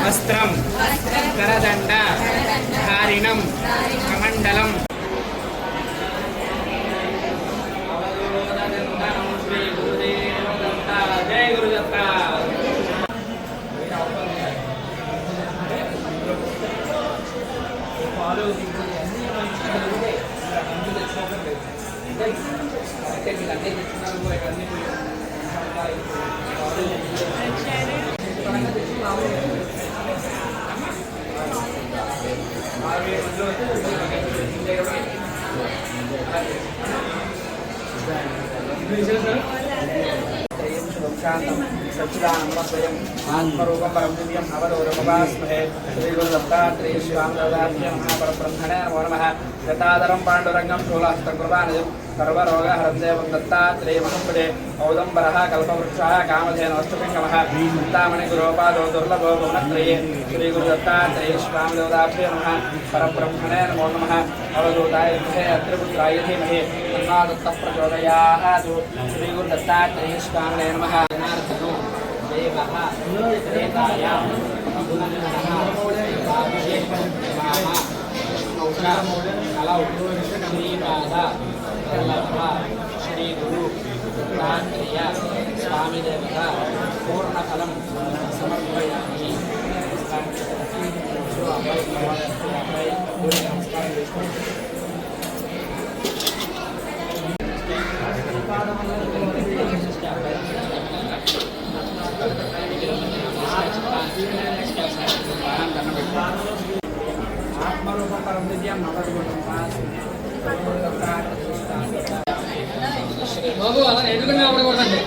వస్త్రం కరదండ ధారిణం కమండలం జయ గురుదత్త. सच्चिदानंदमयं आत्मरूपं परं दिव्यं नवदोरुपवास्महे श्रीगुरुदत्तात्रेय स्वामिनाथाय नमः. परब्रह्मणे नमो नमः. गतादरं पाण्डुरङ्गं शूलहस्तं कृपानिधिं सर्वरोगहरं देवं दत्तात्रेयमहं औदम्बरः कल्पवृक्षः कामधेनोऽष्टपिङ्गमः चिन्तामणिगुरोपादो दुर्लभो गुणत्रये श्रीगुरुदत्तात्रेय स्वामिनाथाय नमः. परब्रह्मणे नमो नमः. अवधूताय विद्महे अत्रिपुत्राय धीमहि तन्नो दत्तः प्रचोदयात्. श्रीगुरुदत्तात्रेय स्वामिने नमः. जनार्दनो देवः त्रेतायां कलौ श्रीपाद वल्लभ श्री गुरु दत्तात्रेय स्वामी देवता पूर्णफलं समर्पयामि. ఆత్మరూపం పరం దివ్యం నవద్గుణం బాబు అలా ఎదుగునే అవ్వకూడదండి.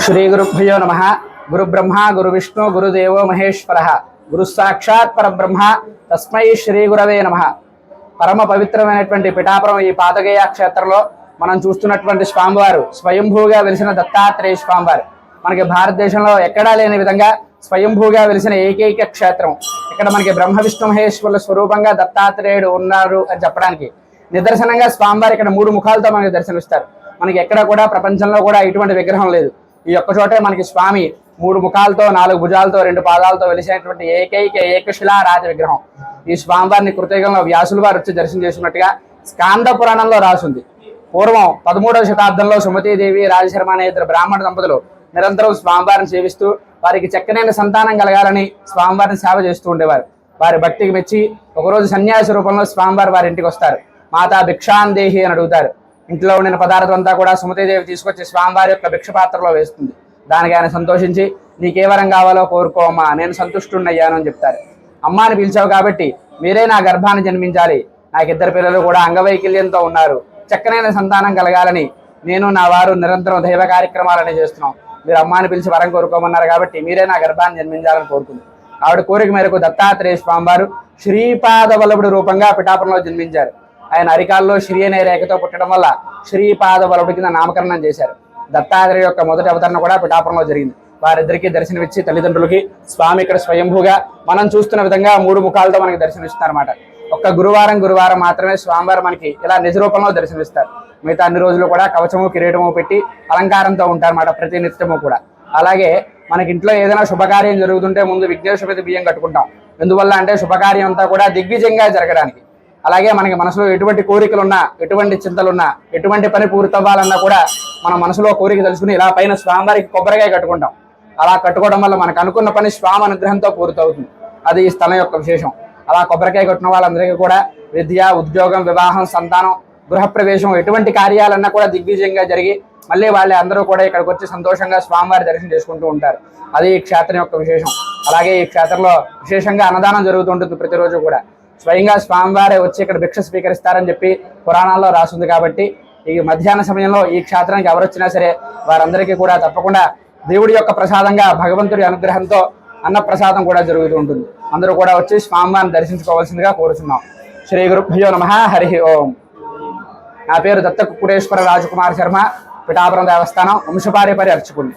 శ్రీ గురుభ్యో నమః. గురు బ్రహ్మ గురు విష్ణు గురుదేవో మహేశ్వరః. గురు సాక్షాత్ పరబ్రహ్మ తస్మై శ్రీ గురవే నమః. పరమ పవిత్రమైనటువంటి పిఠాపురం ఈ పాదగయ క్షేత్రంలో మనం చూస్తున్నటువంటి స్వామివారు స్వయంభూగా వెలిసిన దత్తాత్రేయ స్వామివారు. మనకి భారతదేశంలో ఎక్కడా లేని విధంగా స్వయంభూగా వెలిసిన ఏకైక క్షేత్రం. ఇక్కడ మనకి బ్రహ్మ విష్ణు మహేశ్వరుల స్వరూపంగా దత్తాత్రేయుడు ఉన్నారు అని చెప్పడానికి నిదర్శనంగా స్వామివారు ఇక్కడ 3 ముఖాలతో మనకి దర్శనమిస్తారు. మనకి ఎక్కడ కూడా ప్రపంచంలో కూడా ఇటువంటి విగ్రహం లేదు. ఈ ఒక్క చోటే మనకి స్వామి 3 ముఖాలతో 4 భుజాలతో 2 పాదాలతో వెలిసినటువంటి ఏకైక ఏకశిలా రాజ విగ్రహం. ఈ స్వామివారిని కృతయుగంలో వ్యాసులు వారు వచ్చి దర్శనం చేసినట్టుగా స్కాంద పురాణంలో రాసుంది. పూర్వం 13వ శతాబ్దంలో సుమతీదేవి రాజశర్మ అనే 2 బ్రాహ్మణ దంపతులు నిరంతరం స్వామివారిని సేవిస్తూ వారికి చక్కనైన సంతానం కలగాలని స్వామివారిని సేవ చేస్తూ ఉండేవారు. వారి భక్తికి మెచ్చి ఒకరోజు సన్యాసి రూపంలో స్వామివారు వారి ఇంటికి వస్తారు. మాతా భిక్షాందేహి అని అడుగుతారు. ఇంట్లో ఉండిన పదార్థం అంతా కూడా సుమతీదేవి తీసుకొచ్చి స్వామివారి యొక్క భిక్ష పాత్రలో వేస్తుంది. దానికి ఆయన సంతోషించి నీకే వరం కావాలో కోరుకో అమ్మా, నేను సంతుష్టున్నయ్యాను అని చెప్తారు. అమ్మాని పిలిచావు కాబట్టి మీరే నా గర్భాన్ని జన్మించాలి. నాకు 2 పిల్లలు కూడా అంగవైకల్యంతో ఉన్నారు. చక్కనైన సంతానం కలగాలని నేను నా వారు నిరంతరం దైవ కార్యక్రమాలని చేస్తున్నాం. మీరు అమ్మాని పిలిచి వరం కోరుకోమన్నారు కాబట్టి మీరే నా గర్భాన్ని జన్మించాలని కోరుకుంది. ఆవిడ కోరిక మేరకు దత్తాత్రేయ స్వామివారు శ్రీపాద వల్లభుడు రూపంగా పిఠాపురంలో జన్మించారు. ఆయన అరికాల్లో శ్రీ అనే రేఖతో పుట్టడం వల్ల శ్రీపాద వల్లభుడి కింద నామకరణం చేశారు. దత్తాత్రేయ యొక్క మొదటి అవతరణ కూడా పిఠాపురంలో జరిగింది. వారిద్దరికీ దర్శనమిచ్చి తల్లిదండ్రులకి స్వామి ఇక్కడ స్వయంభూగా మనం చూస్తున్న విధంగా 3 ముఖాలతో మనకి దర్శనమిస్తారన్నమాట. ఒక్క గురువారం మాత్రమే స్వామివారు మనకి ఇలా నిజ రూపంలో దర్శనమిస్తారు. మిగతా అన్ని రోజులు కూడా కవచము కిరీటము పెట్టి అలంకారంతో ఉంటారన్నమాట ప్రతి నిత్యము కూడా. అలాగే మనకి ఇంట్లో ఏదైనా శుభకార్యం జరుగుతుంటే ముందు విఘ్నేశ్వర బియ్యం కట్టుకుంటాం. ఎందువల్ల అంటే శుభకార్యం అంతా కూడా దిగ్విజయంగా జరగడానికి. అలాగే మనకి మనసులో ఎటువంటి కోరికలున్నా, ఎటువంటి చింతలున్నా, ఎటువంటి పని పూర్తవ్వాలన్నా కూడా మన మనసులో కోరిక తెలుసుకుని ఇలా పైన స్వామివారికి కొబ్బరికాయ కట్టుకుంటాం. అలా కట్టుకోవడం వల్ల మనకు అనుకున్న పని స్వామి అనుగ్రహంతో పూర్తవుతుంది. అది ఈ స్థలం యొక్క విశేషం. అలా కొబ్బరికాయ కట్టిన వాళ్ళందరికీ కూడా విద్య, ఉద్యోగం, వివాహం, సంతానం గృహప్రవేశం ఎటువంటి కార్యాలన్నా కూడా దిగ్విజయంగా జరిగి మళ్ళీ వాళ్ళే అందరూ కూడా ఇక్కడికి వచ్చి సంతోషంగా స్వామివారి దర్శనం చేసుకుంటూ ఉంటారు. అది ఈ క్షేత్రం యొక్క విశేషం. అలాగే ఈ క్షేత్రంలో విశేషంగా అన్నదానం జరుగుతుంటుంది ప్రతిరోజు కూడా. స్వయంగా స్వామివారే వచ్చి ఇక్కడ భిక్ష స్వీకరిస్తారని చెప్పి పురాణాల్లో రాసింది. కాబట్టి ఈ మధ్యాహ్న సమయంలో ఈ క్షేత్రానికి ఎవరు వచ్చినా సరే వారందరికీ కూడా తప్పకుండా దేవుడి యొక్క ప్రసాదంగా భగవంతుడి అనుగ్రహంతో అన్న ప్రసాదం కూడా జరుగుతూ ఉంటుంది. అందరూ కూడా వచ్చి స్వామివారిని దర్శించుకోవాల్సిందిగా కోరుతున్నాం. శ్రీ గురుభ్యో నమః. హరి ఓం. నా పేరు దత్త కుక్కుటేశ్వర రాజకుమార్ శర్మ, పిఠాపురం దేవస్థానం వంశపారంపర్య అర్చకుడిని.